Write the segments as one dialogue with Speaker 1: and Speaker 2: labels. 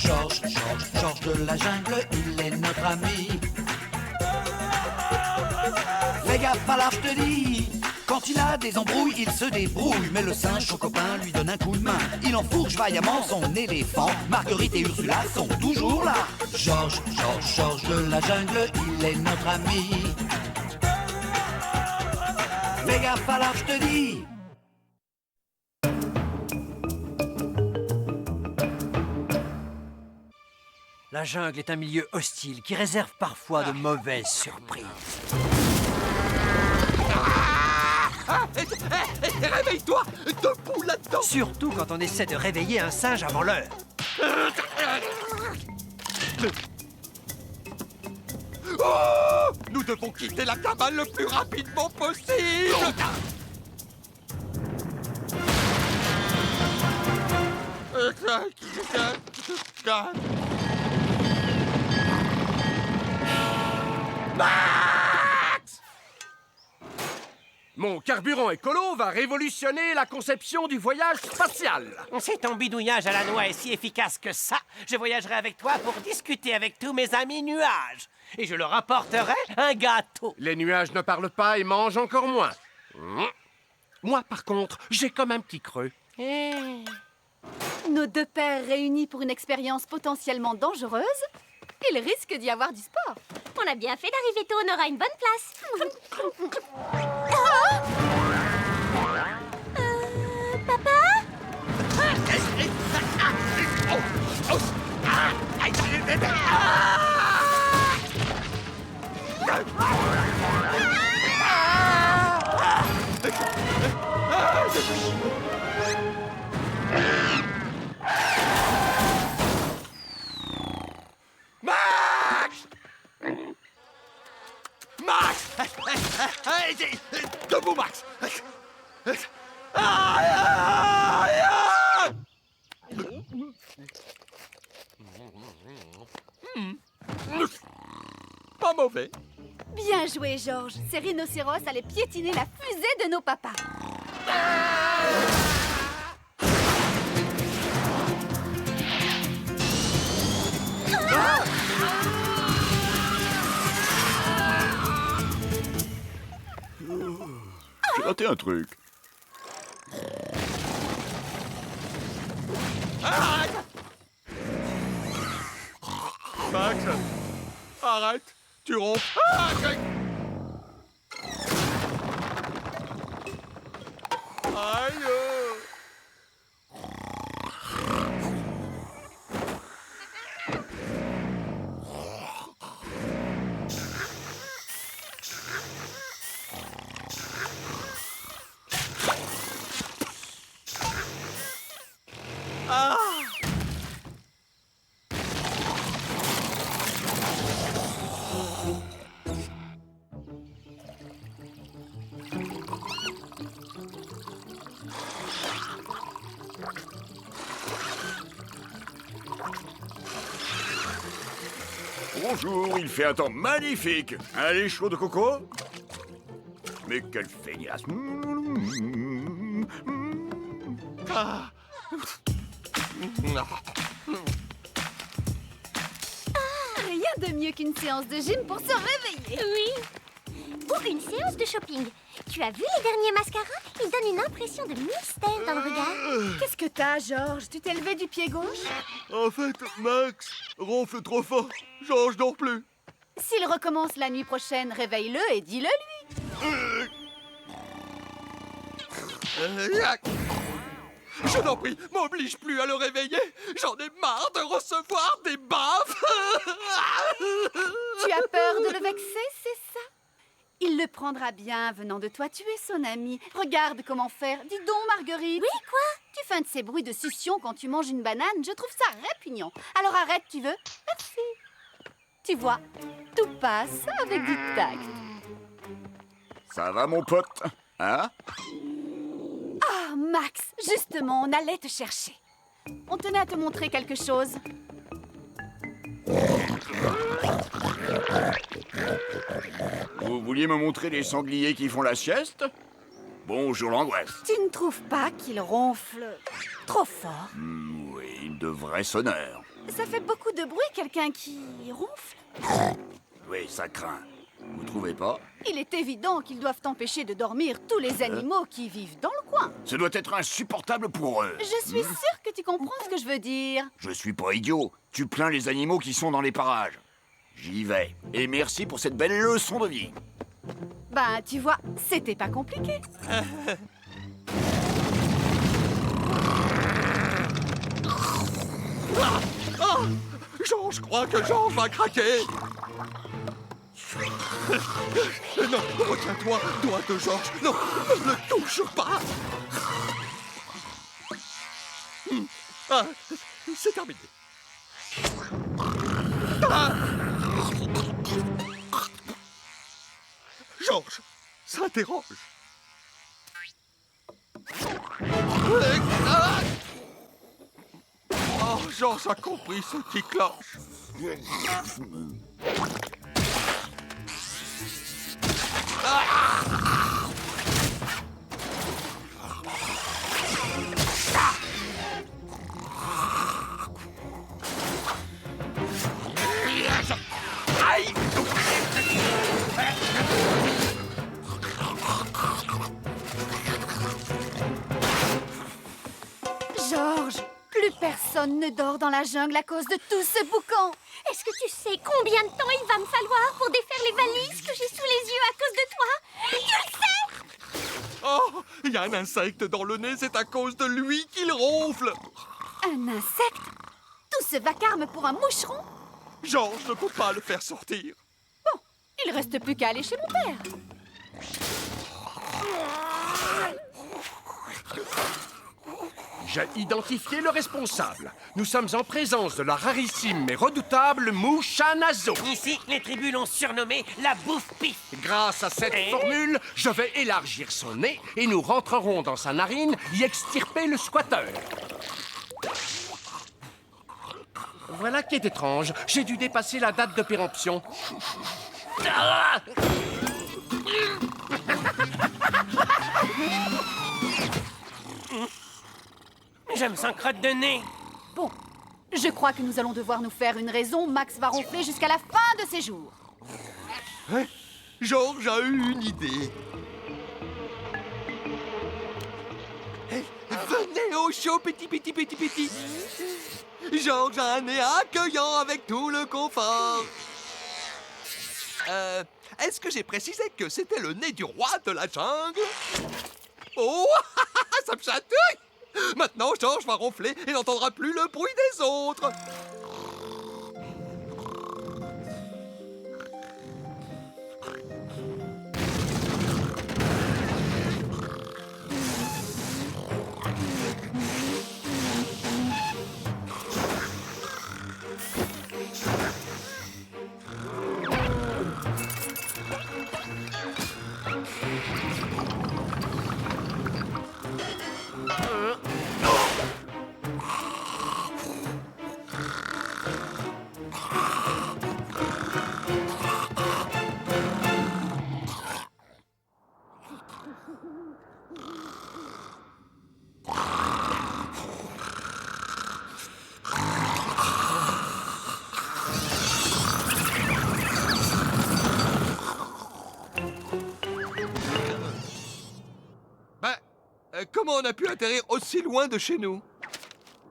Speaker 1: Georges de la jungle, il est notre ami. Fais gaffe à l'arche, je te dis. Quand il a des embrouilles, il se débrouille. Mais le singe, son copain, lui donne un coup de main. Il enfourche vaillamment son éléphant. Marguerite et Ursula sont toujours là. Georges de la jungle, il est notre ami. Fais gaffe à l'arche, je te dis.
Speaker 2: La jungle est un milieu hostile qui réserve parfois de mauvaises surprises.
Speaker 3: Réveille-toi! Debout là-dedans!
Speaker 2: Surtout quand on essaie de réveiller un singe avant l'heure.
Speaker 3: Oh! Nous devons quitter la cabane le plus rapidement possible! Max!
Speaker 4: Mon carburant écolo va révolutionner la conception du voyage spatial.
Speaker 5: Si ton bidouillage à la noix est si efficace que ça, je voyagerai avec toi pour discuter avec tous mes amis nuages. Et je leur apporterai un gâteau.
Speaker 4: Les nuages ne parlent pas et mangent encore moins. Moi, par contre, j'ai comme un petit creux.
Speaker 6: Nos deux pères réunis pour une expérience potentiellement dangereuse. Il risque d'y avoir du sport.
Speaker 7: On a bien fait d'arriver tôt, on aura une bonne place. Papa?
Speaker 3: Max! Max! Debout, Max! Pas mauvais.
Speaker 6: Bien joué, Georges. Ces rhinocéros allaient piétiner la fusée de nos papas.
Speaker 8: J'ai raté un truc.
Speaker 3: Max, arrête, tu ronfles. Aïe.
Speaker 8: Bonjour, il fait un temps magnifique. Un lait chaud de coco? Mais quelle feignasse.
Speaker 3: Ah.
Speaker 6: Rien de mieux qu'une séance de gym pour se réveiller.
Speaker 7: Oui. Ou une séance de shopping. Tu as vu les derniers mascaras? Ils donnent une impression de mystère dans le regard.
Speaker 6: Qu'est-ce que t'as, Georges? Tu t'es levé du pied gauche?
Speaker 3: En fait, Max ronfle trop fort. Genre, je dors plus.
Speaker 6: S'il recommence la nuit prochaine, réveille-le et dis-le lui.
Speaker 3: Je t'en prie, m'oblige plus à le réveiller. J'en ai marre de recevoir des baffes.
Speaker 6: Tu as peur de le vexer, c'est ça? Il le prendra bien venant de toi, tu es son ami. Regarde comment faire. Dis donc, Marguerite.
Speaker 7: Oui, quoi?
Speaker 6: Tu fais un de ces bruits de succion quand tu manges une banane. Je trouve ça répugnant. Alors arrête, tu veux? Merci. Tu vois, tout passe avec du tact.
Speaker 8: Ça va, mon pote? Hein?
Speaker 6: Ah, Max, justement, on allait te chercher. On tenait à te montrer quelque chose.
Speaker 8: Vous vouliez me montrer les sangliers qui font la sieste? Bonjour l'angoisse.
Speaker 6: Tu ne trouves pas qu'il ronfle trop fort?
Speaker 8: Oui, de vrais sonneurs.
Speaker 6: Ça fait beaucoup de bruit, quelqu'un qui ronfle.
Speaker 8: Oui, ça craint. Vous trouvez pas?
Speaker 6: Il est évident qu'ils doivent empêcher de dormir tous les animaux qui vivent dans le coin.
Speaker 8: Ce doit être insupportable pour eux.
Speaker 6: Je suis sûre que tu comprends ce que je veux dire.
Speaker 8: Je suis pas idiot. Tu plains les animaux qui sont dans les parages. J'y vais. Et merci pour cette belle leçon de vie.
Speaker 6: Bah, tu vois, c'était pas compliqué.
Speaker 3: Georges, je crois que Georges va craquer. Non, retiens-toi, doigt de Georges. Non, ne le touche pas. Ah, c'est terminé. Ah. Georges, ça dérange. Ah. Oh, Georges a compris ce qui cloche. Aïe!
Speaker 6: Georges, plus personne ne dort dans la jungle à cause de tout ce boucan.
Speaker 7: Est-ce que tu sais combien de temps il va me falloir pour défaire les valises que j'ai sous les yeux à cause de toi? Tu le sais?
Speaker 3: Oh, il y a un insecte dans le nez, c'est à cause de lui qu'il ronfle.
Speaker 6: Un insecte? Tout ce vacarme pour un moucheron?
Speaker 3: Georges ne peut pas le faire sortir.
Speaker 6: Bon, il reste plus qu'à aller chez mon père.
Speaker 4: J'ai identifié le responsable. Nous sommes en présence de la rarissime mais redoutable mouche à naseau.
Speaker 5: Ici, les tribus l'ont surnommé la bouffe-pif.
Speaker 4: Grâce à cette formule, je vais élargir son nez et nous rentrerons dans sa narine y extirper le squatteur. Voilà qui est étrange. J'ai dû dépasser la date de péremption. Ah!
Speaker 5: Je me sens crotte de nez.
Speaker 6: Bon, je crois que nous allons devoir nous faire une raison. Max va ronfler jusqu'à la fin de ses jours.
Speaker 3: Hein? Georges a eu une idée. Hey, venez au show, petit. Georges a un nez accueillant avec tout le confort. Est-ce que j'ai précisé que c'était le nez du roi de la jungle? Oh, ça me chatouille! Maintenant, Georges va ronfler et n'entendra plus le bruit des autres. Comment on a pu atterrir aussi loin de chez nous?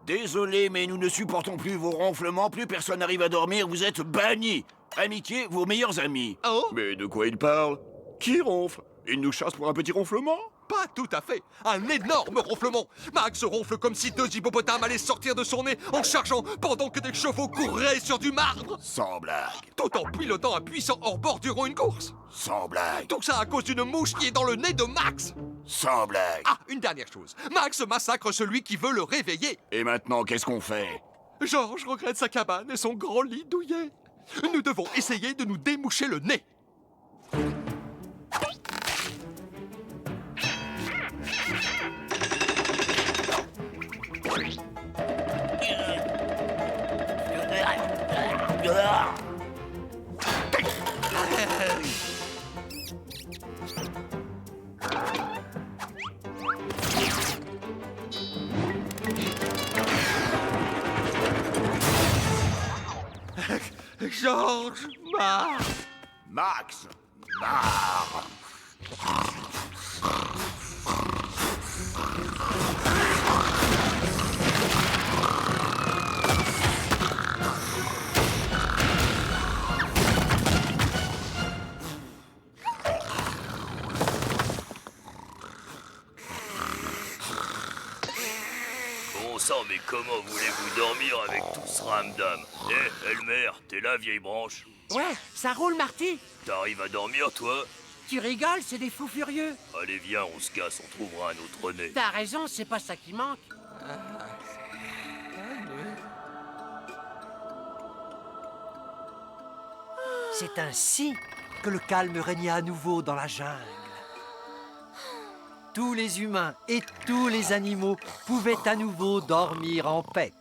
Speaker 8: Désolé, mais nous ne supportons plus vos ronflements, plus personne n'arrive à dormir, vous êtes bannis. Amitié, vos meilleurs amis.
Speaker 3: Oh?
Speaker 8: Mais de quoi il parle? Qui ronfle? Il nous chasse pour un petit ronflement?
Speaker 3: Pas tout à fait. Un énorme ronflement. Max ronfle comme si 2 hippopotames allaient sortir de son nez en chargeant pendant que des chevaux couraient sur du marbre.
Speaker 8: Sans blague.
Speaker 3: Tout en pilotant un puissant hors-bord durant une course.
Speaker 8: Sans blague.
Speaker 3: Tout ça à cause d'une mouche qui est dans le nez de Max.
Speaker 8: Sans blague.
Speaker 3: Ah, une dernière chose. Max massacre celui qui veut le réveiller.
Speaker 8: Et maintenant, qu'est-ce qu'on fait?
Speaker 3: Georges regrette sa cabane et son grand lit douillet. Nous devons essayer de nous démoucher le nez. Georges, marre.
Speaker 8: Max, marre.
Speaker 9: Bon sang, mais comment voulez-vous dormir avec tout ce ramdam? Eh, Elmer, t'es là, vieille branche?
Speaker 10: Ouais, ça roule, Marty.
Speaker 9: T'arrives à dormir, toi?
Speaker 10: Tu rigoles, c'est des fous furieux.
Speaker 9: Allez, viens, on se casse, on trouvera un autre nez.
Speaker 10: T'as raison, c'est pas ça qui manque.
Speaker 2: C'est ainsi que le calme régna à nouveau dans la jungle. Tous les humains et tous les animaux pouvaient à nouveau dormir en paix.